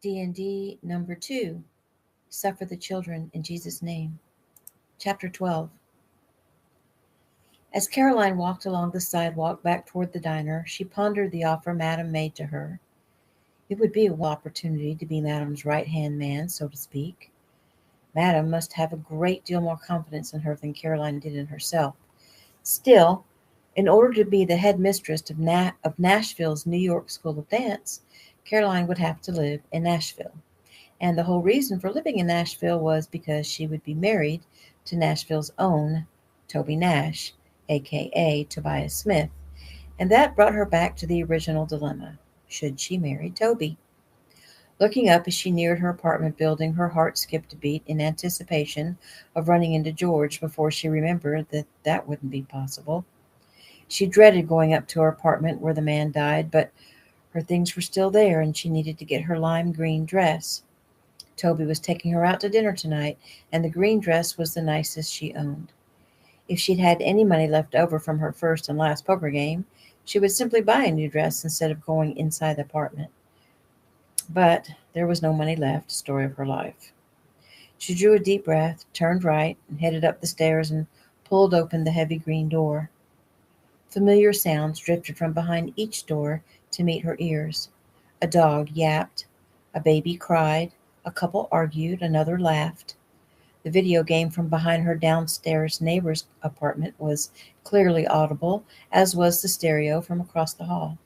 DND number 2, Suffer the Children in Jesus' Name. Chapter 12. As Caroline walked along the sidewalk back toward the diner, she pondered the offer Madame made to her. It would be a wonderful opportunity to be Madame's right-hand man, so to speak. Madame must have a great deal more confidence in her than Caroline did in herself. Still, in order to be the head mistress of Nashville's New York School of Dance, Caroline would have to live in Nashville. And the whole reason for living in Nashville was because she would be married to Nashville's own Toby Nash, aka Tobias Smith. And that brought her back to the original dilemma. Should she marry Toby? Looking up as she neared her apartment building, her heart skipped a beat in anticipation of running into George before she remembered that that wouldn't be possible. She dreaded going up to her apartment where the man died, but her things were still there and she needed to get her lime green dress. Toby was taking her out to dinner tonight, and the green dress was the nicest she owned. If she'd had any money left over from her first and last poker game, she would simply buy a new dress instead of going inside the apartment. But there was no money left, story of her life. She drew a deep breath, turned right, and headed up the stairs and pulled open the heavy green door. Familiar sounds drifted from behind each door to meet her ears. A dog yapped, a baby cried, a couple argued, another laughed. The video game from behind her downstairs neighbor's apartment was clearly audible, as was the stereo from across the hall.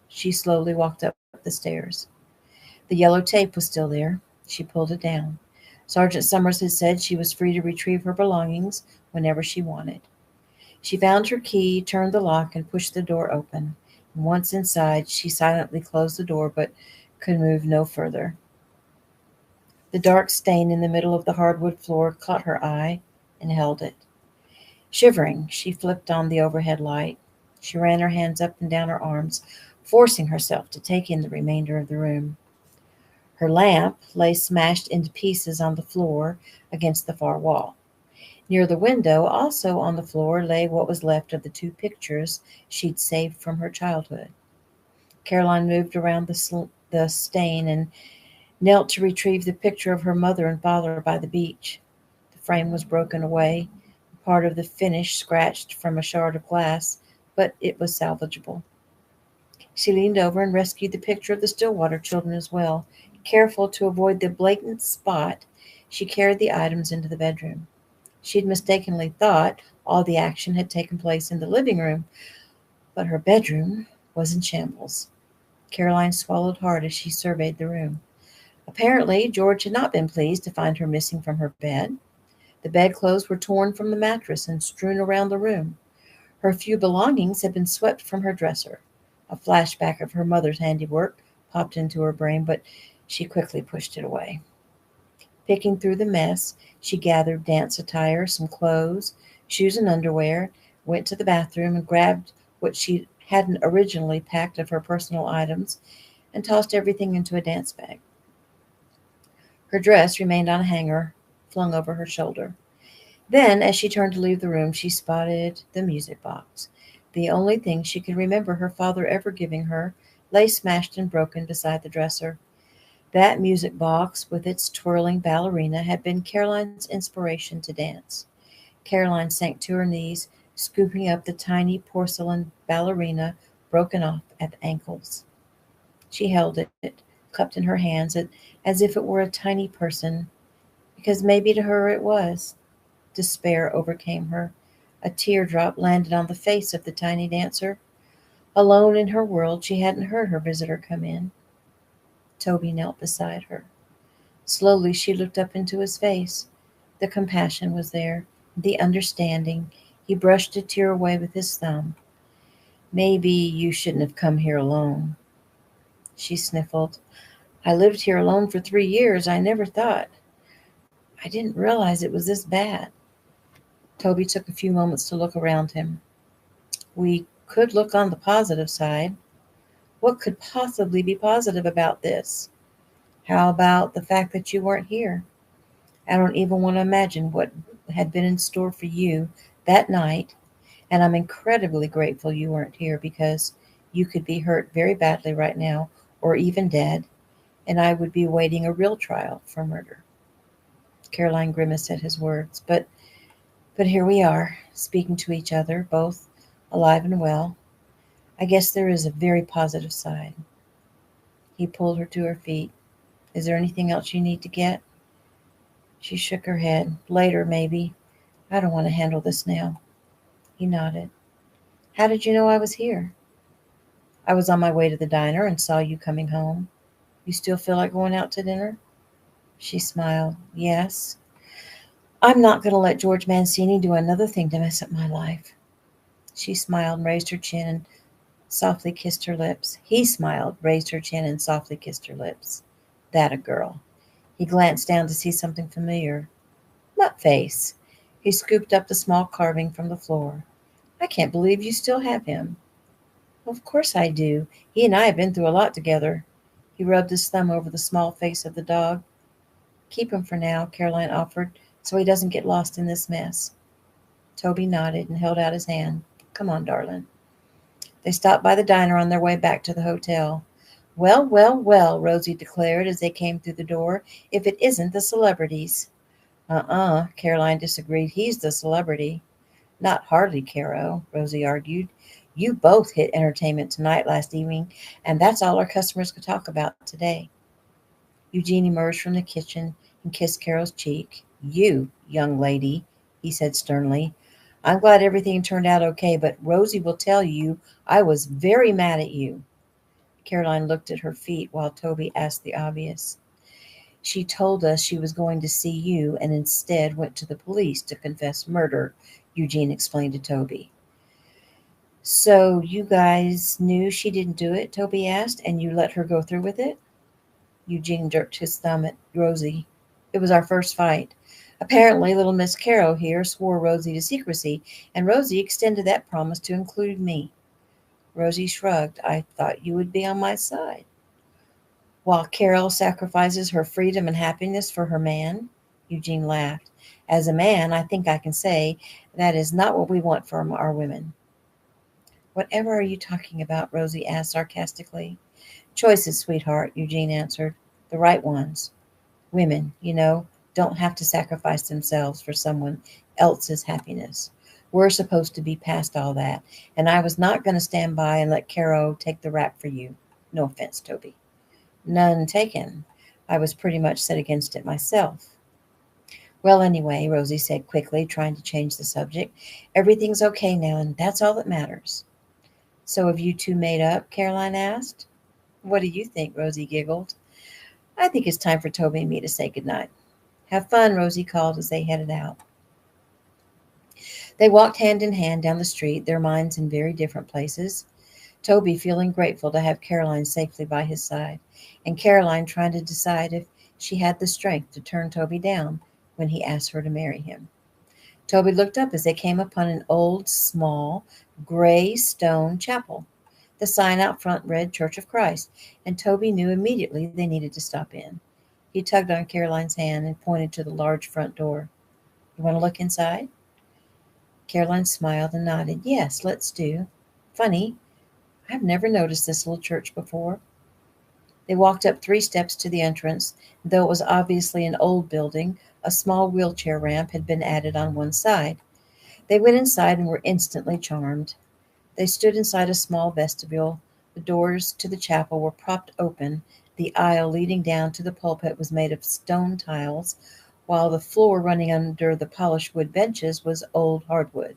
She slowly walked up the stairs. The yellow tape was still there. She pulled it down. Sergeant Summers had said she was free to retrieve her belongings whenever she wanted. She found her key, turned the lock, and pushed the door open. And once inside, she silently closed the door but could move no further. The dark stain in the middle of the hardwood floor caught her eye and held it. Shivering, she flipped on the overhead light. She ran her hands up and down her arms, forcing herself to take in the remainder of the room. Her lamp lay smashed into pieces on the floor against the far wall. Near the window, also on the floor, lay what was left of the 2 pictures she'd saved from her childhood. Caroline moved around the stain and knelt to retrieve the picture of her mother and father by the beach. The frame was broken away, part of the finish scratched from a shard of glass, but it was salvageable. She leaned over and rescued the picture of the Stillwater children as well. Careful to avoid the blatant spot, she carried the items into the bedroom. She'd mistakenly thought all the action had taken place in the living room, but her bedroom was in shambles. Caroline swallowed hard as she surveyed the room. Apparently, George had not been pleased to find her missing from her bed. The bedclothes were torn from the mattress and strewn around the room. Her few belongings had been swept from her dresser. A flashback of her mother's handiwork popped into her brain, but she quickly pushed it away. Picking through the mess, she gathered dance attire, some clothes, shoes and underwear, went to the bathroom and grabbed what she hadn't originally packed of her personal items, and tossed everything into a dance bag. Her dress remained on a hanger, flung over her shoulder. Then, as she turned to leave the room, she spotted the music box. The only thing she could remember her father ever giving her lay smashed and broken beside the dresser. That music box, with its twirling ballerina, had been Caroline's inspiration to dance. Caroline sank to her knees, scooping up the tiny porcelain ballerina broken off at the ankles. She held it, cupped in her hands, as if it were a tiny person, because maybe to her it was. Despair overcame her. A teardrop landed on the face of the tiny dancer. Alone in her world, she hadn't heard her visitor come in. Toby knelt beside her. Slowly she looked up into his face. The compassion was there, the understanding. He brushed a tear away with his thumb. "Maybe you shouldn't have come here alone." She sniffled. "I lived here alone for 3 years. I never thought. I didn't realize it was this bad." Toby took a few moments to look around him. "We could look on the positive side. What could possibly be positive about this? How about the fact that you weren't here? I don't even want to imagine what had been in store for you that night, and I'm incredibly grateful you weren't here because you could be hurt very badly right now, or even dead. and I would be awaiting a real trial for murder. Caroline grimaced at his words. But here we are, speaking to each other, both alive and well. I guess there is a very positive side. He pulled her to her feet. Is there anything else you need to get? She shook her head. Later, maybe. I don't want to handle this now. He nodded. How did you know I was here? I was on my way to the diner and saw you coming home. You still feel like going out to dinner? She smiled. Yes. I'm not going to let George Mancini do another thing to mess up my life. She smiled and raised her chin and softly kissed her lips. He smiled, raised her chin, and softly kissed her lips. That a girl. He glanced down to see something familiar. Nut face. He scooped up the small carving from the floor. I can't believe you still have him. Of course I do. He and I have been through a lot together. He rubbed his thumb over the small face of the dog. Keep him for now, Caroline offered, so he doesn't get lost in this mess. Toby nodded and held out his hand. Come on, darling. They stopped by the diner on their way back to the hotel. Well, well, well, Rosie declared as they came through the door, if it isn't the celebrities. Caroline disagreed. He's the celebrity. Not hardly, Caro, Rosie argued. You both hit entertainment tonight last evening, and that's all our customers could talk about today. Eugene emerged from the kitchen and kissed Caro's cheek. You, young lady, he said sternly. I'm glad everything turned out okay, but Rosie will tell you I was very mad at you. Caroline looked at her feet while Toby asked the obvious. She told us she was going to see you and instead went to the police to confess murder, Eugene explained to Toby. So you guys knew she didn't do it, Toby asked, and you let her go through with it? Eugene jerked his thumb at Rosie. It was our first fight. Apparently, little Miss Caro here swore Rosie to secrecy, and Rosie extended that promise to include me. Rosie shrugged. I thought you would be on my side. While Carol sacrifices her freedom and happiness for her man? Eugene laughed. As a man, I think I can say that is not what we want from our women. Whatever are you talking about? Rosie asked sarcastically. Choices, sweetheart, Eugene answered. The right ones. Women, don't have to sacrifice themselves for someone else's happiness. We're supposed to be past all that, and I was not going to stand by and let Caro take the rap for you. No offense, Toby. None taken. I was pretty much set against it myself. Well, anyway, Rosie said quickly, trying to change the subject, everything's okay now, and that's all that matters. So have you two made up? Caroline asked. What do you think? Rosie giggled. I think it's time for Toby and me to say goodnight. Have fun, Rosie called as they headed out. They walked hand in hand down the street, their minds in very different places. Toby feeling grateful to have Caroline safely by his side, and Caroline trying to decide if she had the strength to turn Toby down when he asked her to marry him. Toby looked up as they came upon an old, small, gray stone chapel. The sign out front read Church of Christ, and Toby knew immediately they needed to stop in. He tugged on Caroline's hand and pointed to the large front door. You want to look inside? Caroline smiled and nodded. Yes, let's do. Funny, I've never noticed this little church before. They walked up 3 steps to the entrance. Though it was obviously an old building, a small wheelchair ramp had been added on one side. They went inside and were instantly charmed. They stood inside a small vestibule. The doors to the chapel were propped open. The aisle leading down to the pulpit was made of stone tiles, while the floor running under the polished wood benches was old hardwood.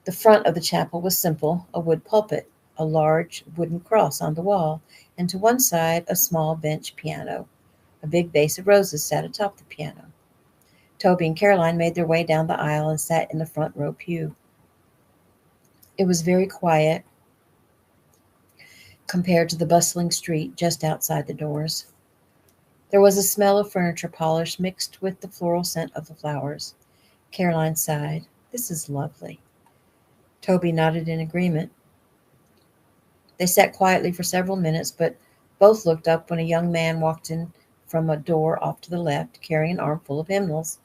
The front of the chapel was simple, a wood pulpit, a large wooden cross on the wall, and to one side a small bench piano. A big vase of roses sat atop the piano. Toby and Caroline made their way down the aisle and sat in the front row pew. It was very quiet compared to the bustling street just outside the doors. There was a smell of furniture polish mixed with the floral scent of the flowers. Caroline sighed. This is lovely. Toby nodded in agreement. They sat quietly for several minutes, but both looked up when a young man walked in from a door off to the left, carrying an armful of hymnals.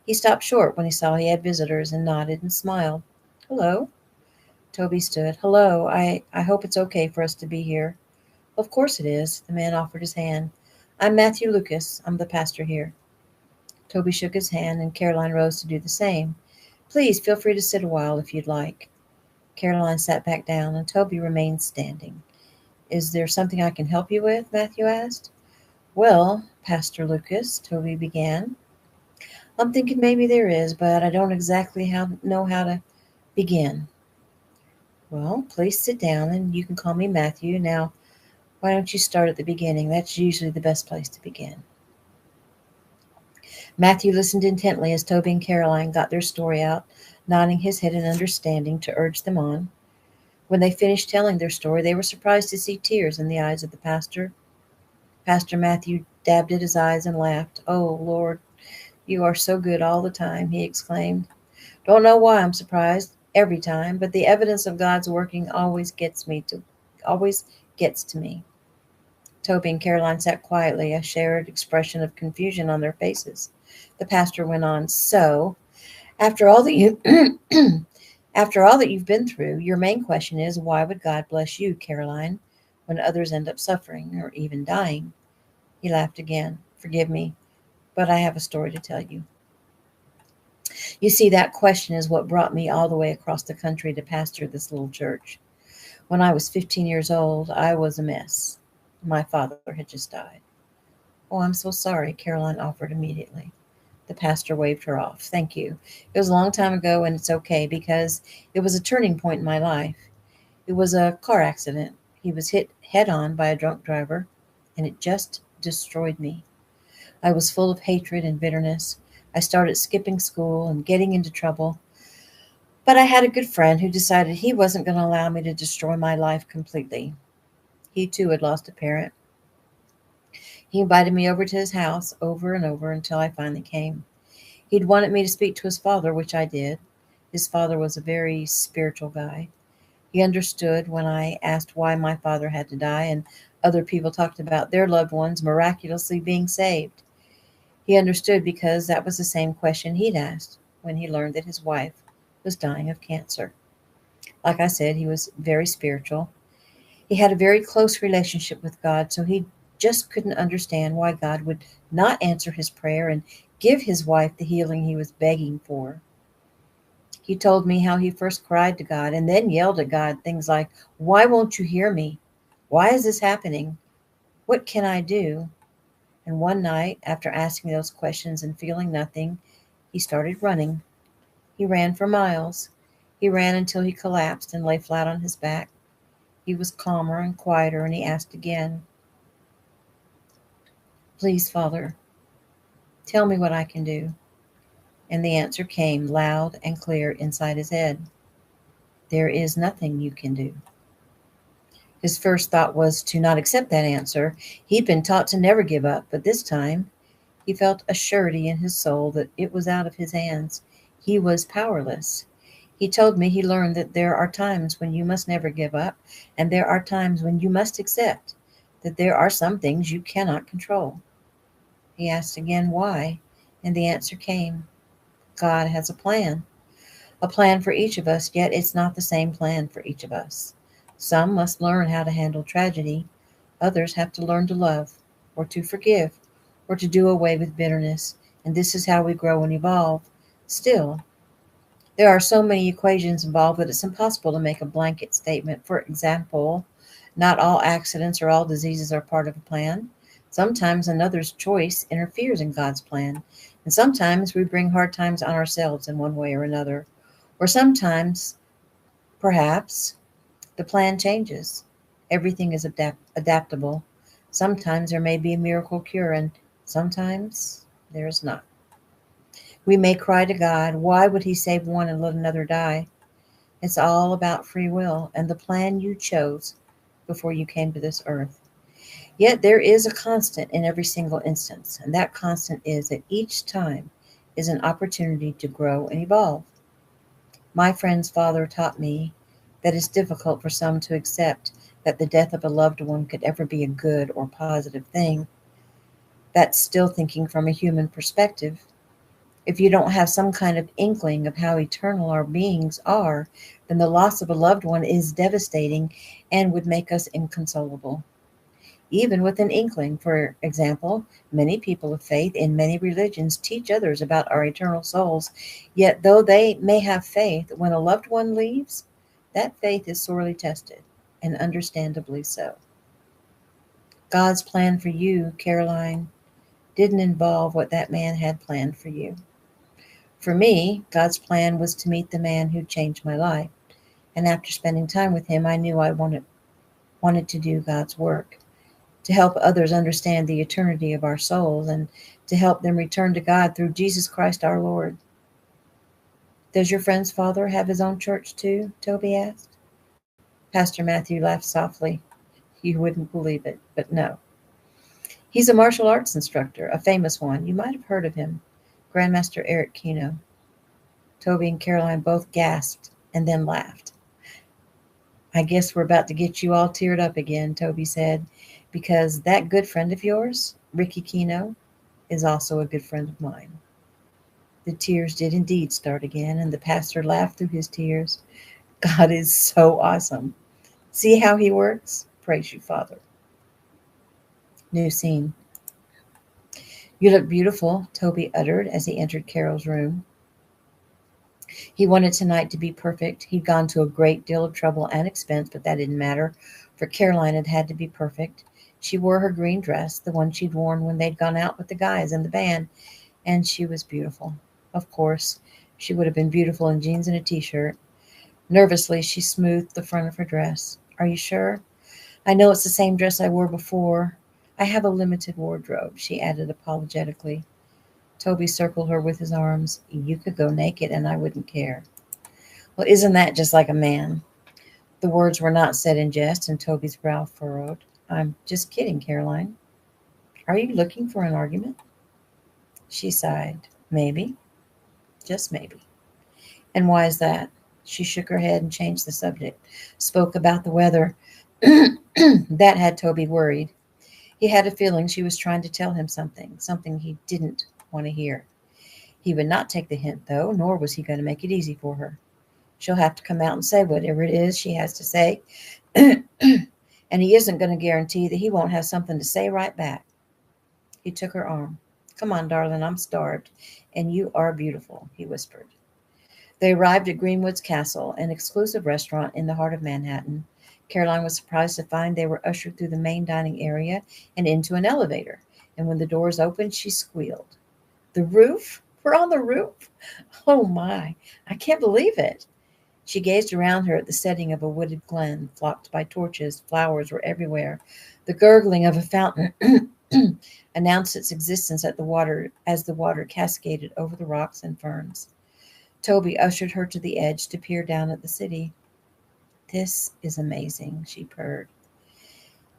He stopped short when he saw he had visitors and nodded and smiled. Hello. Toby stood. Hello. I hope it's okay for us to be here. Of course it is. The man offered his hand. I'm Matthew Lucas. I'm the pastor here. Toby shook his hand, and Caroline rose to do the same. Please feel free to sit a while if you'd like. Caroline sat back down, and Toby remained standing. Is there something I can help you with? Matthew asked. Well, Pastor Lucas, Toby began. I'm thinking maybe there is, but I don't exactly know how to begin. Well, please sit down, and you can call me Matthew. Now, why don't you start at the beginning? That's usually the best place to begin. Matthew listened intently as Toby and Caroline got their story out, nodding his head in understanding to urge them on. When they finished telling their story, they were surprised to see tears in the eyes of the pastor. Pastor Matthew dabbed at his eyes and laughed. Oh, Lord, you are so good all the time, he exclaimed. Don't know why I'm surprised every time, but the evidence of God's working always gets to me. Toby and Caroline sat quietly, a shared expression of confusion on their faces. The pastor went on, So, after all that you after all that you've been through, your main question is, why would God bless you, Caroline, when others end up suffering or even dying? He laughed again. Forgive me, but I have a story to tell you. You see, that question is what brought me all the way across the country to pastor this little church. When I was 15 years old, I was a mess. My father had just died. Oh, I'm so sorry, Caroline offered immediately. The pastor waved her off. Thank you. It was a long time ago, and it's okay because it was a turning point in my life. It was a car accident. He was hit head on by a drunk driver, and it just destroyed me. I was full of hatred and bitterness. I started skipping school and getting into trouble. But I had a good friend who decided he wasn't going to allow me to destroy my life completely. He too had lost a parent. He invited me over to his house over and over until I finally came. He'd wanted me to speak to his father, which I did. His father was a very spiritual guy. He understood when I asked why my father had to die, and other people talked about their loved ones miraculously being saved. He understood because that was the same question he'd asked when he learned that his wife was dying of cancer. Like I said, he was very spiritual. He had a very close relationship with God, so he just couldn't understand why God would not answer his prayer and give his wife the healing he was begging for. He told me how he first cried to God and then yelled at God things like, Why won't you hear me? Why is this happening? What can I do? And one night, after asking those questions and feeling nothing, he started running. He ran for miles. He ran until he collapsed and lay flat on his back. He was calmer and quieter, and he asked again, Please, Father, tell me what I can do. And the answer came loud and clear inside his head. There is nothing you can do. His first thought was to not accept that answer. He'd been taught to never give up, but this time he felt a surety in his soul that it was out of his hands. He was powerless. He told me he learned that there are times when you must never give up, and there are times when you must accept that there are some things you cannot control. He asked again why, and the answer came. God has a plan for each of us, yet it's not the same plan for each of us. Some must learn how to handle tragedy. Others have to learn to love, or to forgive, or to do away with bitterness. And this is how we grow and evolve. Still, there are so many equations involved that it's impossible to make a blanket statement. For example, not all accidents or all diseases are part of a plan. Sometimes another's choice interferes in God's plan. And sometimes we bring hard times on ourselves in one way or another. Or sometimes, perhaps, the plan changes. Everything is adaptable. Sometimes there may be a miracle cure, and sometimes there is not. We may cry to God, why would he save one and let another die? It's all about free will and the plan you chose before you came to this earth. Yet there is a constant in every single instance, and that constant is that each time is an opportunity to grow and evolve. My friend's father taught me that it's difficult for some to accept that the death of a loved one could ever be a good or positive thing. That's still thinking from a human perspective. If you don't have some kind of inkling of how eternal our beings are, then the loss of a loved one is devastating and would make us inconsolable. even with an inkling. For example, many people of faith in many religions teach others about our eternal souls, yet though they may have faith, when a loved one leaves, that faith is sorely tested, and understandably so. God's plan for you, Caroline, didn't involve what that man had planned for you. For me, God's plan was to meet the man who changed my life, and after spending time with him, I knew I wanted to do God's work, to help others understand the eternity of our souls and to help them return to God through Jesus Christ our Lord. Does your friend's father have his own church too? Toby asked. Pastor Matthew laughed softly. You wouldn't believe it, but no. He's a martial arts instructor, a famous one. You might have heard of him, Grandmaster Eric Kino. Toby and Caroline both gasped and then laughed. I guess we're about to get you all teared up again, Toby said, because that good friend of yours, Ricky Kino, is also a good friend of mine. The tears did indeed start again, and the pastor laughed through his tears. God is so awesome. See how he works? Praise you, Father. New scene. You look beautiful, Toby uttered as he entered Carol's room. He wanted tonight to be perfect. He'd gone to a great deal of trouble and expense, but that didn't matter, for Caroline had to be perfect. She wore her green dress, the one she'd worn when they'd gone out with the guys in the band, and she was beautiful. Of course, she would have been beautiful in jeans and a t-shirt. Nervously, she smoothed the front of her dress. Are you sure? I know it's the same dress I wore before. I have a limited wardrobe, she added apologetically. Toby circled her with his arms. You could go naked and I wouldn't care. Well, isn't that just like a man? The words were not said in jest, and Toby's brow furrowed. I'm just kidding, Caroline. Are you looking for an argument? She sighed. Maybe. Just maybe. And why is that? She shook her head and changed the subject. Spoke about the weather. That had Toby worried. He had a feeling she was trying to tell him something he didn't want to hear. He would not take the hint, though, nor was he going to make it easy for her. She'll have to come out and say whatever it is she has to say, and he isn't going to guarantee that he won't have something to say right back. He took her arm. Come on, darling, I'm starved, and you are beautiful, he whispered. They arrived at Greenwood's Castle, an exclusive restaurant in the heart of Manhattan. Caroline was surprised to find they were ushered through the main dining area and into an elevator, and when the doors opened, she squealed. The roof? We're on the roof? Oh, my. I can't believe it. She gazed around her at the setting of a wooded glen, flocked by torches. Flowers were everywhere. The gurgling of a fountain announced its existence as the water cascaded over the rocks and ferns. Toby ushered her to the edge to peer down at the city. This is amazing, she purred.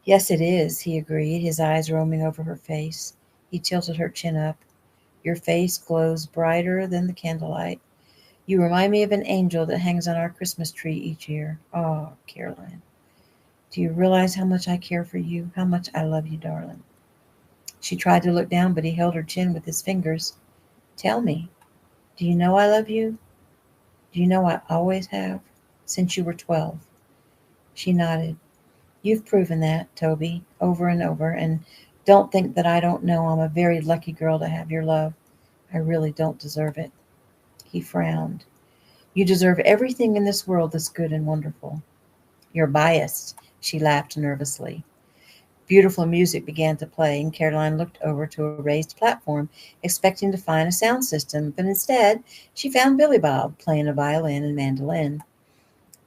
Yes, it is, he agreed, his eyes roaming over her face. He tilted her chin up. Your face glows brighter than the candlelight. You remind me of an angel that hangs on our Christmas tree each year. Oh, Caroline, do you realize how much I care for you, how much I love you, darling? She tried to look down, but he held her chin with his fingers. Tell me, do you know I love you? Do you know I always have? Since you were 12. She nodded. You've proven that, Toby, over and over, and don't think that I don't know I'm a very lucky girl to have your love. I really don't deserve it. He frowned. You deserve everything in this world that's good and wonderful. You're biased, she laughed nervously. Beautiful music began to play, and Caroline looked over to a raised platform, expecting to find a sound system, but instead she found Billy Bob playing a violin and mandolin.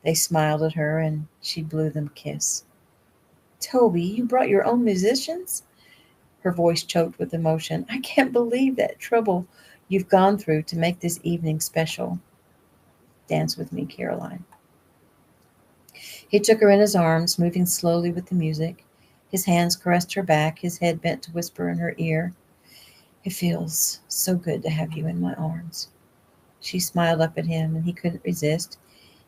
They smiled at her, and she blew them a kiss. Toby, you brought your own musicians? Her voice choked with emotion. I can't believe that trouble you've gone through to make this evening special. Dance with me, Caroline. He took her in his arms, moving slowly with the music. His hands caressed her back, his head bent to whisper in her ear. It feels so good to have you in my arms. She smiled up at him, and he couldn't resist.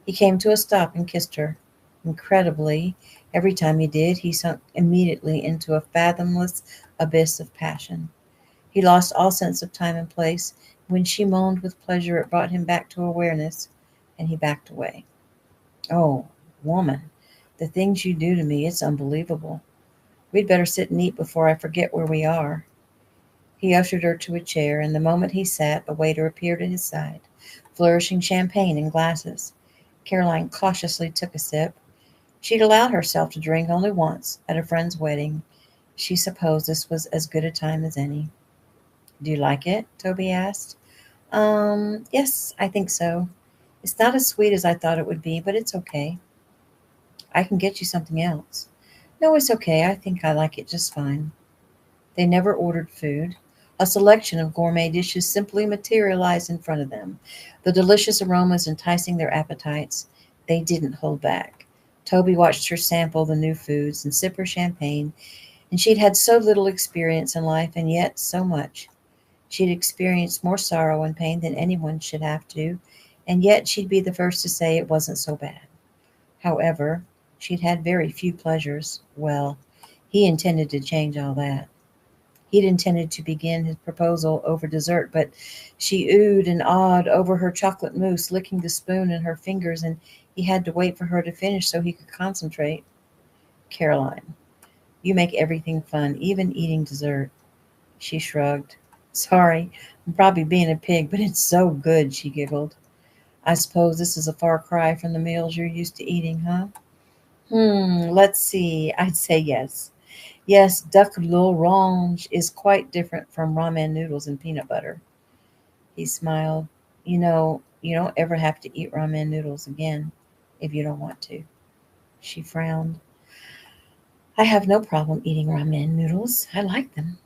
He came to a stop and kissed her. Incredibly, every time he did, he sunk immediately into a fathomless abyss of passion. He lost all sense of time and place. When she moaned with pleasure, it brought him back to awareness, and he backed away. Oh, woman, the things you do to me, it's unbelievable. We'd better sit and eat before I forget where we are. He ushered her to a chair, and the moment he sat, a waiter appeared at his side, flourishing champagne in glasses. Caroline cautiously took a sip. She'd allowed herself to drink only once, at a friend's wedding. She supposed this was as good a time as any. "Do you like it?" Toby asked. Yes, I think so. It's not as sweet as I thought it would be, but it's okay. I can get you something else." "No, it's okay. I think I like it just fine." They never ordered food. A selection of gourmet dishes simply materialized in front of them, the delicious aromas enticing their appetites. They didn't hold back. Toby watched her sample the new foods and sip her champagne, and she'd had so little experience in life, and yet so much. She'd experienced more sorrow and pain than anyone should have to, and yet she'd be the first to say it wasn't so bad. However, she'd had very few pleasures. Well, he intended to change all that. He'd intended to begin his proposal over dessert, but she oohed and awed over her chocolate mousse, licking the spoon in her fingers, and he had to wait for her to finish so he could concentrate. "Caroline, you make everything fun, even eating dessert." She shrugged. "Sorry, I'm probably being a pig, but it's so good," she giggled. "I suppose this is a far cry from the meals you're used to eating, huh?" Let's see. I'd say yes. Yes, duck l'orange is quite different from ramen noodles and peanut butter." He smiled. You don't ever have to eat ramen noodles again if you don't want to." She frowned. "I have no problem eating ramen noodles. I like them."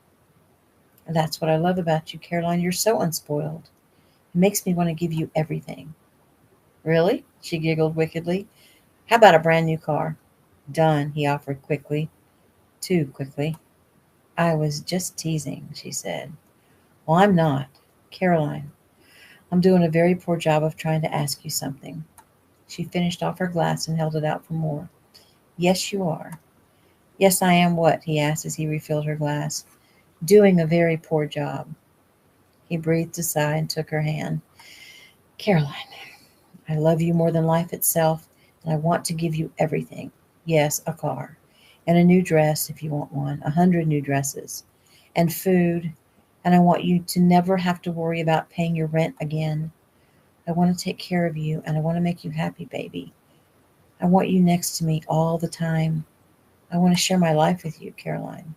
"That's what I love about you, Caroline. You're so unspoiled. It makes me want to give you everything." "Really?" She giggled wickedly. "How about a brand new car?" "Done," he offered quickly. Too quickly. "I was just teasing," she said. "Well, I'm not. Caroline, I'm doing a very poor job of trying to ask you something." She finished off her glass and held it out for more. "Yes, you are." "Yes, I am what?" he asked as he refilled her glass. "Doing a very poor job." He breathed a sigh and took her hand. "Caroline, I love you more than life itself, and I want to give you everything. Yes, a car, and a new dress if you want one, 100 new dresses, and food, and I want you to never have to worry about paying your rent again. I want to take care of you, and I want to make you happy, baby. I want you next to me all the time. I want to share my life with you, Caroline."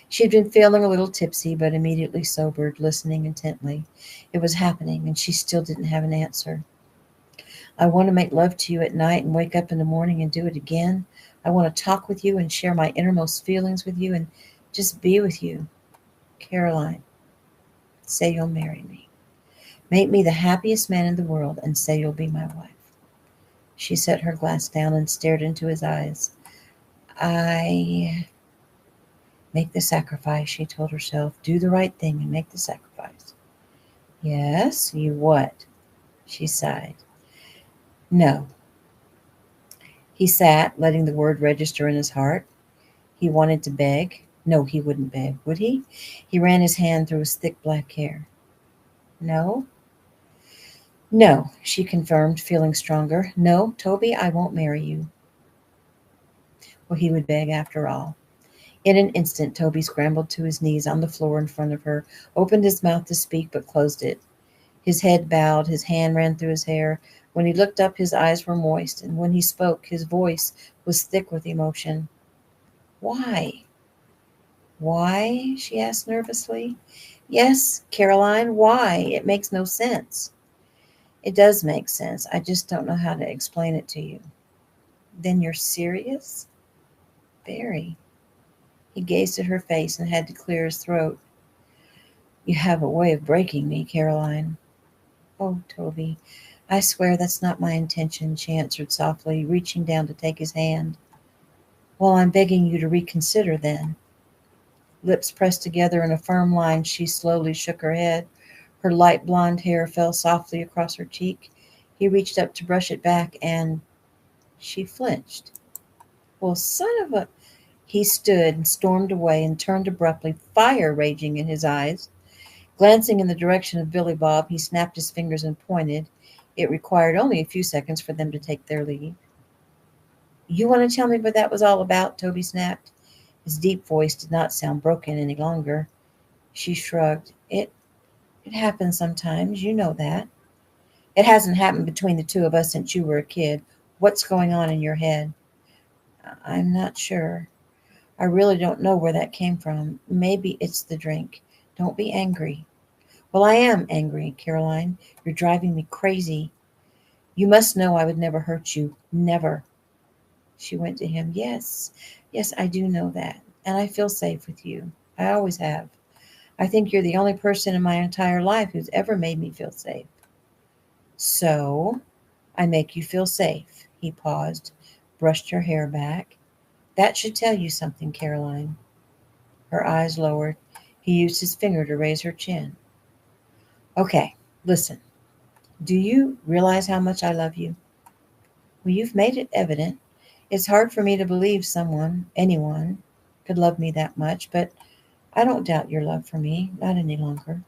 She had been feeling a little tipsy, but immediately sobered, listening intently. It was happening, and she still didn't have an answer. "I want to make love to you at night and wake up in the morning and do it again. I want to talk with you and share my innermost feelings with you and just be with you. Caroline, say you'll marry me. Make me the happiest man in the world and say you'll be my wife." She set her glass down and stared into his eyes. "I make the sacrifice," she told herself. "Do the right thing and make the sacrifice." "Yes, you what?" She sighed. "No." He sat, letting the word register in his heart. He wanted to beg. No, he wouldn't beg, would he? He ran his hand through his thick black hair. "No?" "No," she confirmed, feeling stronger. "No, Toby, I won't marry you." Well, he would beg after all. In an instant, Toby scrambled to his knees on the floor in front of her, opened his mouth to speak, but closed it. His head bowed, his hand ran through his hair. When he looked up, his eyes were moist, and when he spoke, his voice was thick with emotion. "Why?" "Why?" she asked nervously. "Yes, Caroline, why? It makes no sense." "It does make sense. I just don't know how to explain it to you." "Then you're serious?" "Very." He gazed at her face and had to clear his throat. "You have a way of breaking me, Caroline." "Oh, Toby, I swear that's not my intention," she answered softly, reaching down to take his hand. "Well, I'm begging you to reconsider, then." Lips pressed together in a firm line, she slowly shook her head. Her light blonde hair fell softly across her cheek. He reached up to brush it back, and she flinched. "Well, son of a—" He stood and stormed away and turned abruptly, fire raging in his eyes. Glancing in the direction of Billy Bob, he snapped his fingers and pointed. It required only a few seconds for them to take their leave. "You want to tell me what that was all about?" Toby snapped. His deep voice did not sound broken any longer. She shrugged. It happens sometimes, you know that. It hasn't happened between the two of us since you were a kid. What's going on in your head? I'm not sure. I really don't know where that came from. Maybe it's the drink. Don't be angry. Well, I am angry, Caroline. You're driving me crazy. You must know I would never hurt you. Never. She went to him. Yes, yes, I do know that. And I feel safe with you. I always have. I think you're the only person in my entire life who's ever made me feel safe. So, I make you feel safe. He paused, brushed her hair back. That should tell you something, Caroline. Her eyes lowered. He used his finger to raise her chin. Okay, listen. Do you realize how much I love you? Well, you've made it evident. It's hard for me to believe anyone, could love me that much, but I don't doubt your love for me, not any longer.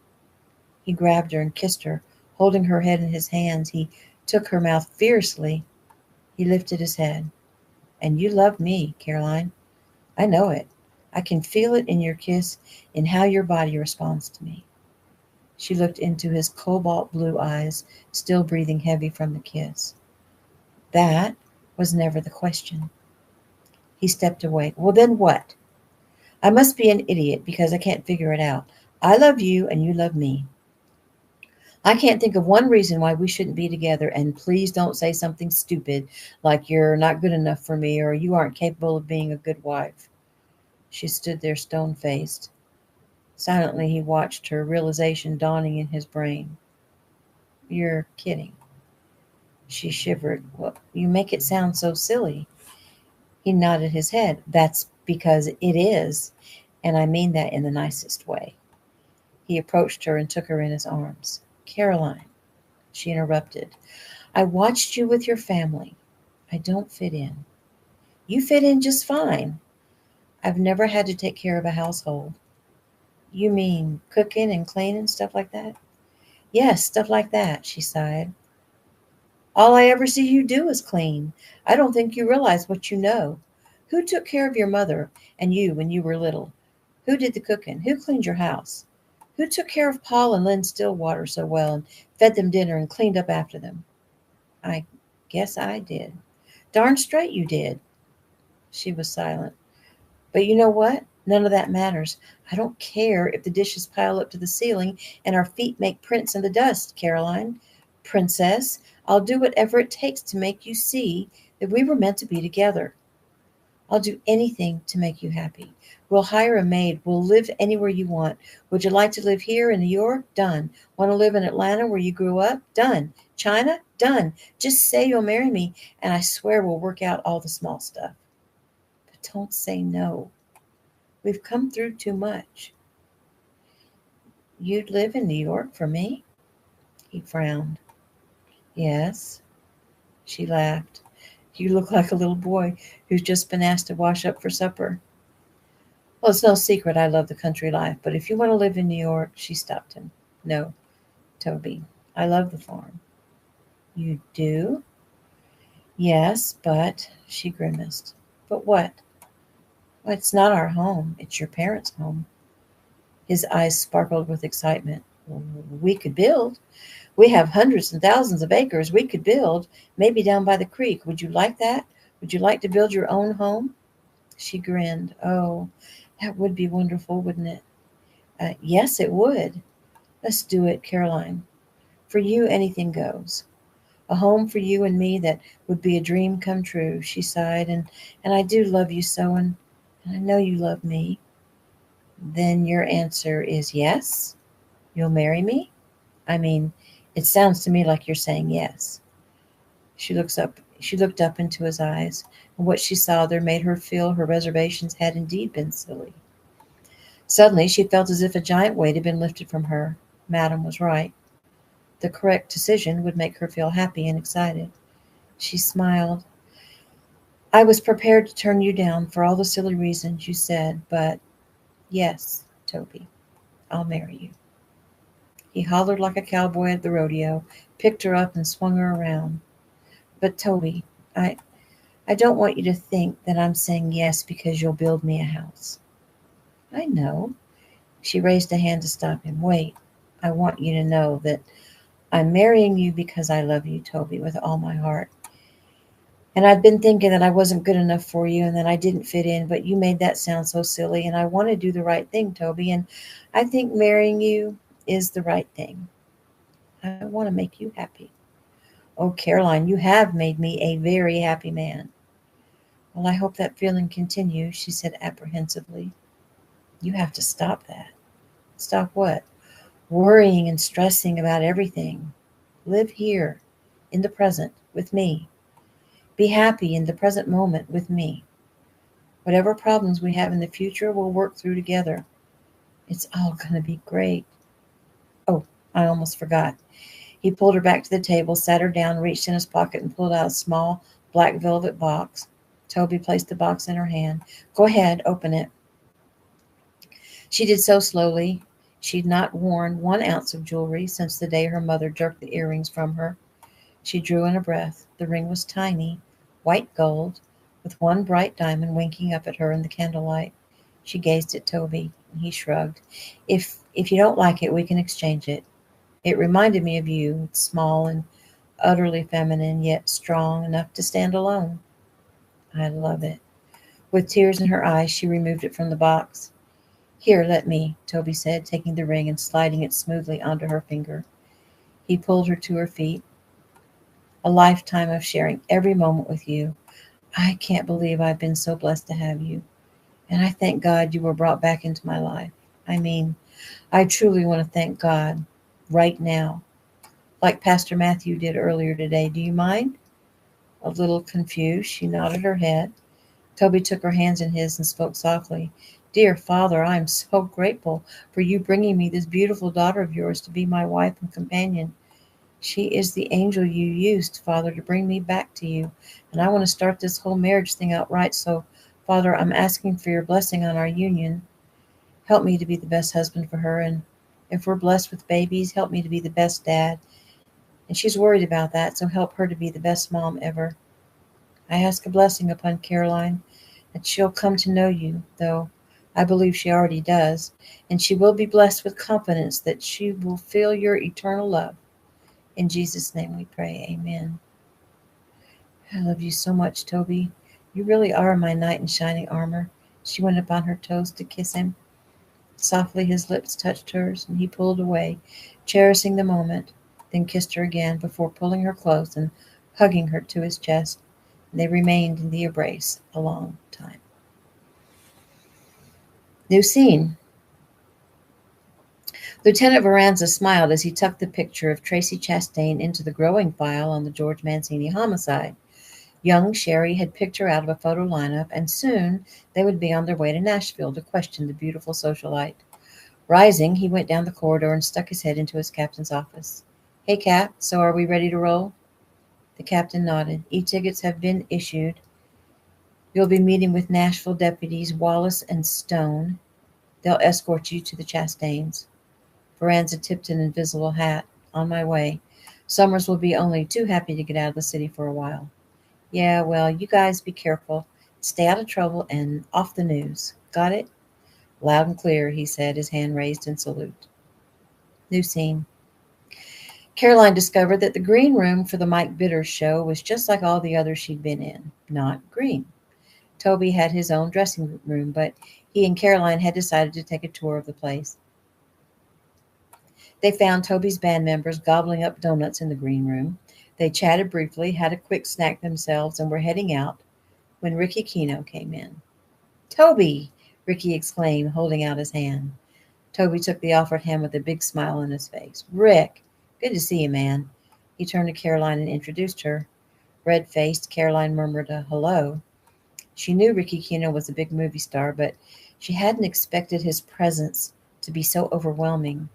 He grabbed her and kissed her, holding her head in his hands. He took her mouth fiercely. He lifted his head. And you love me, Caroline. I know it. I can feel it in your kiss, in how your body responds to me. She looked into his cobalt blue eyes, still breathing heavy from the kiss. That was never the question. He stepped away. Well, then what? I must be an idiot because I can't figure it out. I love you and you love me. I can't think of one reason why we shouldn't be together, and please don't say something stupid like you're not good enough for me or you aren't capable of being a good wife. She stood there stone-faced. Silently he watched her, realization dawning in his brain. You're kidding. She shivered. Well, you make it sound so silly. He nodded his head. That's because it is, and I mean that in the nicest way. He approached her and took her in his arms. Caroline, she interrupted. I watched you with your family. I don't fit in. You fit in just fine. I've never had to take care of a household. You mean cooking and cleaning, stuff like that? Yes, stuff like that, she sighed. All I ever see you do is clean. I don't think you realize what you know. Who took care of your mother and you when you were little? Who did the cooking? Who cleaned your house? Who took care of Paul and Lynn Stillwater so well and fed them dinner and cleaned up after them? I guess I did. Darn straight you did. She was silent. But you know what? None of that matters. I don't care if the dishes pile up to the ceiling and our feet make prints in the dust, Caroline. Princess, I'll do whatever it takes to make you see that we were meant to be together. I'll do anything to make you happy. We'll hire a maid. We'll live anywhere you want. Would you like to live here in New York? Done. Want to live in Atlanta where you grew up? Done. China? Done. Just say you'll marry me, and I swear we'll work out all the small stuff. But don't say no. We've come through too much. You'd live in New York for me? He frowned. Yes. She laughed. You look like a little boy who's just been asked to wash up for supper. Well, it's no secret I love the country life, but if you want to live in New York, she stopped him. No, Toby, I love the farm. You do? Yes, but, she grimaced. But what? Well, it's not our home. It's your parents' home. His eyes sparkled with excitement. We could build. We have hundreds and thousands of acres. We could build, maybe down by the creek. Would you like that? Would you like to build your own home? She grinned. Oh, that would be wonderful, wouldn't it? Yes, it would. Let's do it, Caroline. For you, anything goes. A home for you and me that would be a dream come true, she sighed. And I do love you so, and I know you love me. Then your answer is yes? You'll marry me? I mean, it sounds to me like you're saying yes. She looked up into his eyes, and what she saw there made her feel her reservations had indeed been silly. Suddenly she felt as if a giant weight had been lifted from her. Madame was right. The correct decision would make her feel happy and excited. She smiled. I was prepared to turn you down for all the silly reasons you said, but yes, Toby, I'll marry you. He hollered like a cowboy at the rodeo, picked her up and swung her around. But Toby, I I don't want you to think that I'm saying yes because you'll build me a house. I know. She raised a hand to stop him. Wait, I want you to know that I'm marrying you because I love you, Toby, with all my heart. And I've been thinking that I wasn't good enough for you and that I didn't fit in, but you made that sound so silly. And I want to do the right thing, Toby. And I think marrying you is the right thing. I want to make you happy. Oh, Caroline, you have made me a very happy man. Well, I hope that feeling continues, she said apprehensively. You have to stop that. Stop what? Worrying and stressing about everything. Live here, in the present, with me. Be happy in the present moment with me. Whatever problems we have in the future, we'll work through together. It's all going to be great. Oh, I almost forgot. He pulled her back to the table, sat her down, reached in his pocket, and pulled out a small black velvet box. Toby placed the box in her hand. Go ahead, open it. She did so slowly. She'd not worn 1 ounce of jewelry since the day her mother jerked the earrings from her. She drew in a breath. The ring was tiny, white gold, with one bright diamond winking up at her in the candlelight. She gazed at Toby, and he shrugged. If you don't like it, we can exchange it. It reminded me of you. It's small and utterly feminine, yet strong enough to stand alone. I love it. With tears in her eyes, she removed it from the box. Here, let me, Toby said, taking the ring and sliding it smoothly onto her finger. He pulled her to her feet. A lifetime of sharing every moment with you. I can't believe I've been so blessed to have you. And I thank God you were brought back into my life. I mean, I truly want to thank God right now, like Pastor Matthew did earlier today. Do you mind? A little confused, she nodded her head. Toby took her hands in his and spoke softly. Dear Father, I am so grateful for you bringing me this beautiful daughter of yours to be my wife and companion. She is the angel you used, Father, to bring me back to you. And I want to start this whole marriage thing out right. So, Father, I'm asking for your blessing on our union. Help me to be the best husband for her. And if we're blessed with babies, help me to be the best dad. And she's worried about that, so help her to be the best mom ever. I ask a blessing upon Caroline, that she'll come to know you, though I believe she already does, and she will be blessed with confidence that she will feel your eternal love. In Jesus' name we pray, amen. I love you so much, Toby. You really are my knight in shining armor. She went up on her toes to kiss him. Softly his lips touched hers, and he pulled away, cherishing the moment, then kissed her again before pulling her close and hugging her to his chest. And they remained in the embrace a long time. New scene. Lieutenant Varanza smiled as he tucked the picture of Tracy Chastain into the growing file on the George Mancini homicide. Young Sherry had picked her out of a photo lineup, and soon they would be on their way to Nashville to question the beautiful socialite. Rising, he went down the corridor and stuck his head into his captain's office. Hey, Cap, so are we ready to roll? The captain nodded. E-tickets have been issued. You'll be meeting with Nashville deputies Wallace and Stone. They'll escort you to the Chastains. Varanza tipped an invisible hat. On my way. Summers will be only too happy to get out of the city for a while. Yeah, well, you guys be careful. Stay out of trouble and off the news. Got it? Loud and clear, he said, his hand raised in salute. New scene. Caroline discovered that the green room for the Mike Bitters show was just like all the others she'd been in. Not green. Toby had his own dressing room, but he and Caroline had decided to take a tour of the place. They found Toby's band members gobbling up donuts in the green room. They chatted briefly, had a quick snack themselves, and were heading out when Ricky Keno came in. Toby! Ricky exclaimed, holding out his hand. Toby took the offered hand with a big smile on his face. Rick, good to see you, man. He turned to Caroline and introduced her. Red-faced, Caroline murmured a hello. She knew Ricky Keno was a big movie star, but she hadn't expected his presence to be so overwhelming.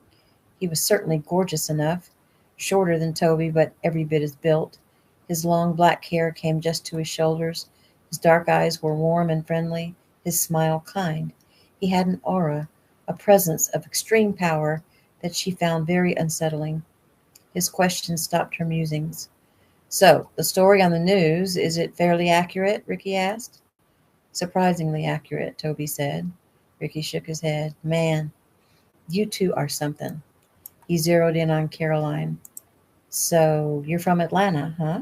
He was certainly gorgeous enough, shorter than Toby, but every bit as built. His long black hair came just to his shoulders. His dark eyes were warm and friendly, his smile kind. He had an aura, a presence of extreme power that she found very unsettling. His question stopped her musings. So, the story on the news, is it fairly accurate? Ricky asked. Surprisingly accurate, Toby said. Ricky shook his head. Man, you two are something. He zeroed in on Caroline. So, you're from Atlanta, huh?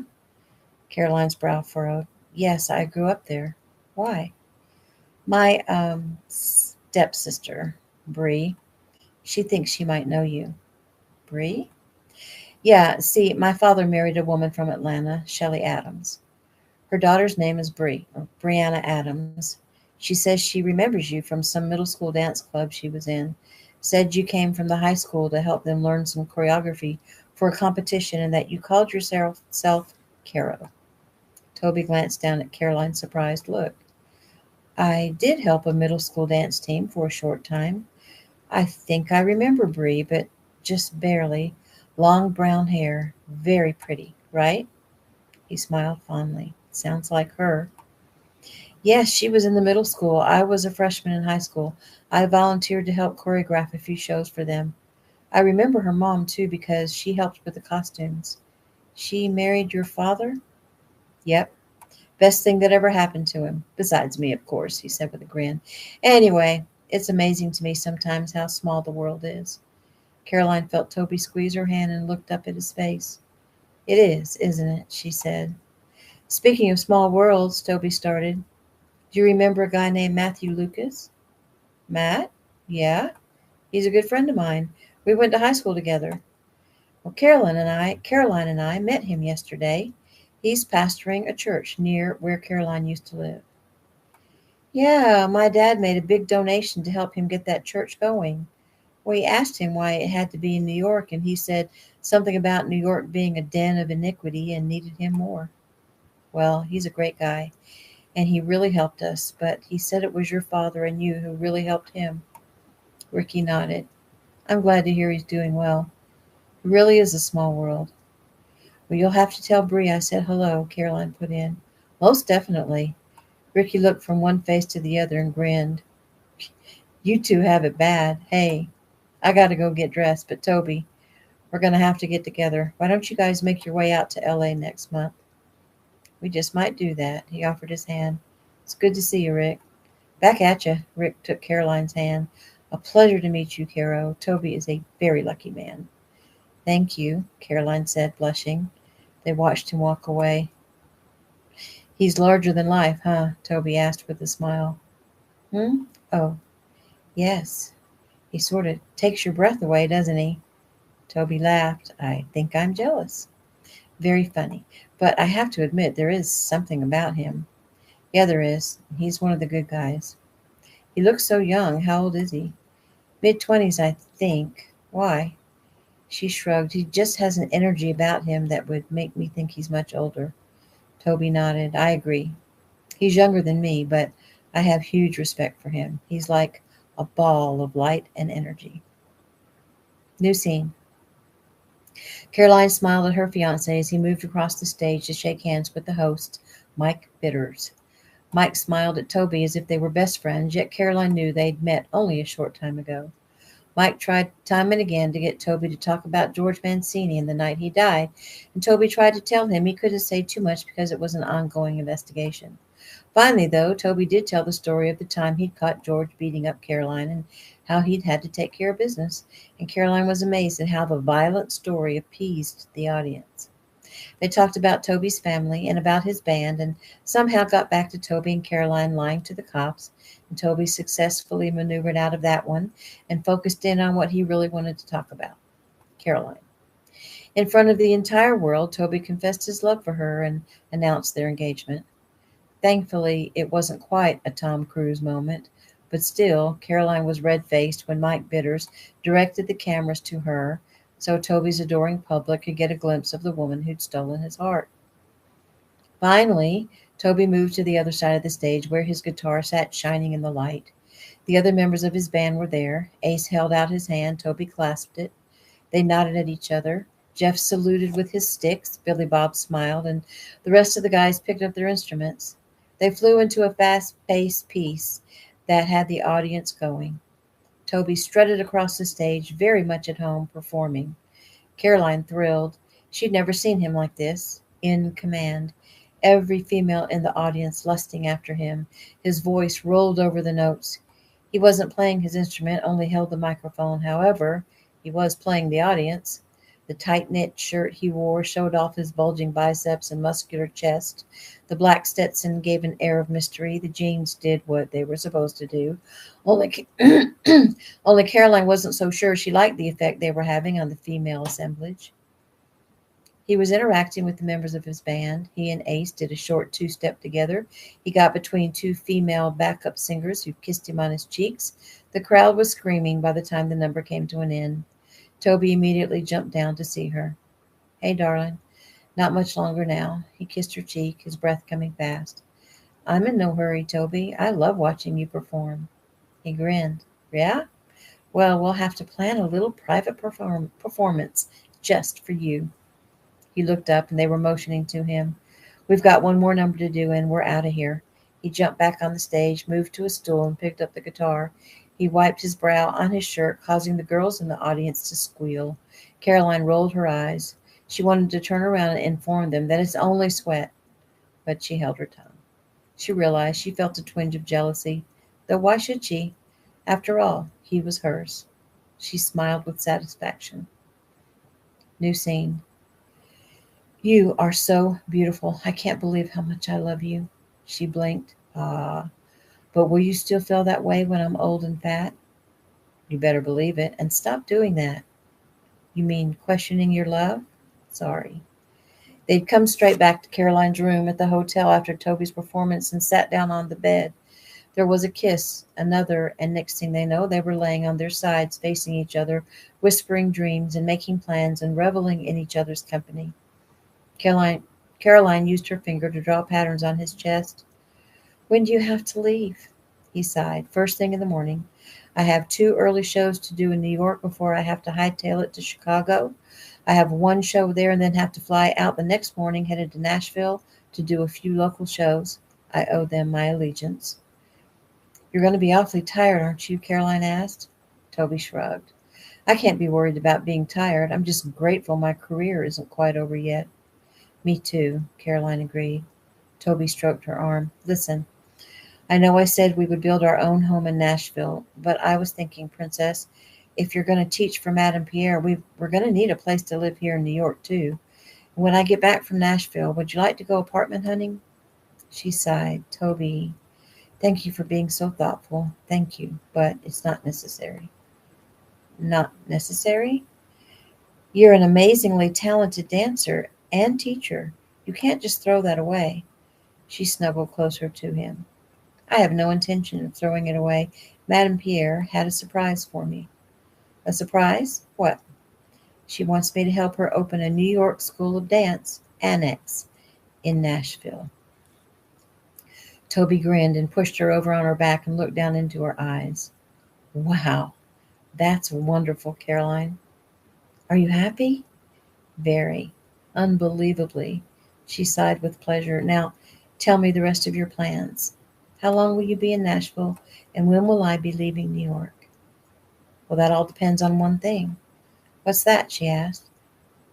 Caroline's brow furrowed. Yes, I grew up there. Why? My stepsister, Bree, she thinks she might know you. Bree? Yeah, see, my father married a woman from Atlanta, Shelley Adams. Her daughter's name is Bree, or Brianna Adams. She says she remembers you from some middle school dance club she was in. Said you came from the high school to help them learn some choreography for a competition and that you called yourself Caro. Toby glanced down at Caroline's surprised look. I did help a middle school dance team for a short time. I think I remember Bree, but just barely. Long brown hair, very pretty, right? He smiled fondly. Sounds like her. Yes, she was in the middle school. I was a freshman in high school. I volunteered to help choreograph a few shows for them. I remember her mom, too, because she helped with the costumes. She married your father? Yep. Best thing that ever happened to him. Besides me, of course, he said with a grin. Anyway, it's amazing to me sometimes how small the world is. Caroline felt Toby squeeze her hand and looked up at his face. It is, isn't it? She said. Speaking of small worlds, Toby started. Do you remember a guy named Matthew Lucas? Matt? Yeah, he's a good friend of mine. We went to high school together. Well, Caroline and I met him yesterday. He's pastoring a church near where Caroline used to live. Yeah, my dad made a big donation to help him get that church going. We asked him why it had to be in New York, and he said something about New York being a den of iniquity and needed him more. Well, he's a great guy, and he really helped us, but he said it was your father and you who really helped him. Ricky nodded. I'm glad to hear he's doing well. It really is a small world. Well, you'll have to tell Bree I said hello, Caroline put in. Most definitely. Ricky looked from one face to the other and grinned. You two have it bad. Hey, I gotta go get dressed, but Toby, we're gonna have to get together. Why don't you guys make your way out to LA next month? We just might do that. He offered his hand. It's good to see you, Rick. Back at you. Rick took Caroline's hand. A pleasure to meet you, Caro. Toby is a very lucky man. Thank you, Caroline said, blushing. They watched him walk away. He's larger than life, huh? Toby asked with a smile. Hmm? Oh, yes. He sort of takes your breath away, doesn't he? Toby laughed. I think I'm jealous. Very funny. But I have to admit, there is something about him. Yeah, there is. He's one of the good guys. He looks so young. How old is he? Mid-20s, I think. Why? She shrugged. He just has an energy about him that would make me think he's much older. Toby nodded. I agree. He's younger than me, but I have huge respect for him. He's like a ball of light and energy. New scene. Caroline smiled at her fiancé as he moved across the stage to shake hands with the host, Mike Bitters. Mike smiled at Toby as if they were best friends, yet Caroline knew they'd met only a short time ago. Mike tried time and again to get Toby to talk about George Mancini and the night he died, and Toby tried to tell him he couldn't say too much because it was an ongoing investigation. Finally, though, Toby did tell the story of the time he'd caught George beating up Caroline and how he'd had to take care of business, and Caroline was amazed at how the violent story appeased the audience. They talked about Toby's family and about his band, and somehow got back to Toby and Caroline lying to the cops, and Toby successfully maneuvered out of that one and focused in on what he really wanted to talk about, Caroline. In front of the entire world, Toby confessed his love for her and announced their engagement. Thankfully, it wasn't quite a Tom Cruise moment, but still, Caroline was red-faced when Mike Bitters directed the cameras to her so Toby's adoring public could get a glimpse of the woman who'd stolen his heart. Finally, Toby moved to the other side of the stage where his guitar sat shining in the light. The other members of his band were there. Ace held out his hand. Toby clasped it. They nodded at each other. Jeff saluted with his sticks. Billy Bob smiled, and the rest of the guys picked up their instruments. They flew into a fast-paced piece that had the audience going. Toby strutted across the stage, very much at home, performing. Caroline thrilled. She'd never seen him like this. in command, every female in the audience lusting after him. His voice rolled over the notes. He wasn't playing his instrument, only held the microphone. However, he was playing the audience. The tight-knit shirt he wore showed off his bulging biceps and muscular chest. The black Stetson gave an air of mystery. The jeans did what they were supposed to do. Only, only Caroline wasn't so sure she liked the effect they were having on the female assemblage. He was interacting with the members of his band. He and Ace did a short two-step together. He got between two female backup singers who kissed him on his cheeks. The crowd was screaming by the time the number came to an end. Toby immediately jumped down to see her. "Hey, darling. Not much longer now." He kissed her cheek, his breath coming fast. "I'm in no hurry, Toby. I love watching you perform." He grinned. "Yeah? Well, we'll have to plan a little private performance just for you." He looked up, and they were motioning to him. "We've got one more number to do, and we're out of here." He jumped back on the stage, moved to a stool, and picked up the guitar. He wiped his brow on his shirt, causing the girls in the audience to squeal. Caroline rolled her eyes. She wanted to turn around and inform them that it's only sweat, but she held her tongue. She realized she felt a twinge of jealousy, though why should she? After all, he was hers. She smiled with satisfaction. New scene. "You are so beautiful. I can't believe how much I love you." She blinked. "Ah, but will you still feel that way when I'm old and fat?" "You better believe it. And stop doing that." "You mean questioning your love?" "Sorry." They'd come straight back to Caroline's room at the hotel after Toby's performance and sat down on the bed. There was a kiss, another, and next thing they know, they were laying on their sides, facing each other, whispering dreams and making plans and reveling in each other's company. Caroline used her finger to draw patterns on his chest. "When do you have to leave?" He sighed. "First thing in the morning. I have 2 early shows to do in New York before I have to hightail it to Chicago. I have 1 show there and then have to fly out the next morning, headed to Nashville to do a few local shows. I owe them my allegiance." "You're going to be awfully tired, aren't you?" Caroline asked. Toby shrugged. "I can't be worried about being tired. I'm just grateful my career isn't quite over yet." "Me too," Caroline agreed. Toby stroked her arm. "Listen, I know I said we would build our own home in Nashville, but I was thinking, Princess, if you're going to teach for Madame Pierre, we're going to need a place to live here in New York, too. When I get back from Nashville, would you like to go apartment hunting?" She sighed. "Toby, thank you for being so thoughtful. Thank you, but it's not necessary." "Not necessary?" "You're an amazingly talented dancer and teacher. You can't just throw that away." She snuggled closer to him. "I have no intention of throwing it away. Madame Pierre had a surprise for me." "A surprise? What?" "She wants me to help her open a New York School of Dance annex in Nashville." Toby grinned and pushed her over on her back and looked down into her eyes. "Wow, that's wonderful, Caroline." "Are you happy?" "Very. Unbelievably." She sighed with pleasure. "Now, tell me the rest of your plans. How long will you be in Nashville, and when will I be leaving New York?" "Well, that all depends on one thing." "What's that?" she asked.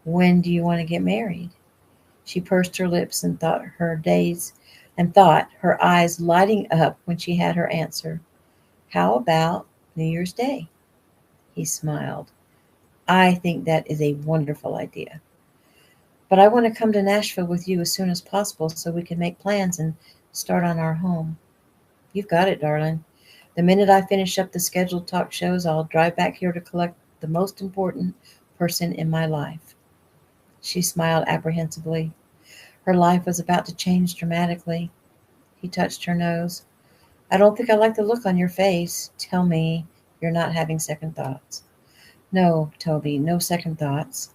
"When do you want to get married?" She pursed her lips and thought her eyes lighting up when she had her answer. "How about New Year's Day?" He smiled. "I think that is a wonderful idea. But I want to come to Nashville with you as soon as possible so we can make plans and start on our home." "You've got it, darling. The minute I finish up the scheduled talk shows, I'll drive back here to collect the most important person in my life." She smiled apprehensively. Her life was about to change dramatically. He touched her nose. "I don't think I like the look on your face. Tell me you're not having second thoughts." "No, Toby, no second thoughts.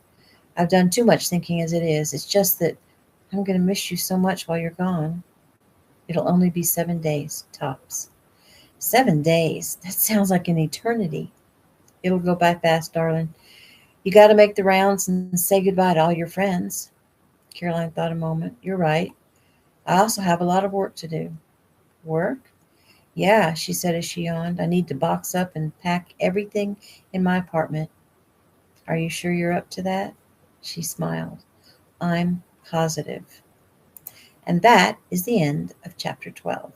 I've done too much thinking as it is. It's just that I'm going to miss you so much while you're gone. It'll only be 7 days, tops." 7 days? That sounds like an eternity. "It'll go by fast, darling. You got to make the rounds and say goodbye to all your friends." Caroline thought a moment. "You're right. I also have a lot of work to do." "Work?" "Yeah," she said as she yawned. "I need to box up and pack everything in my apartment." "Are you sure you're up to that?" She smiled. "I'm positive. And that is the end of chapter 12.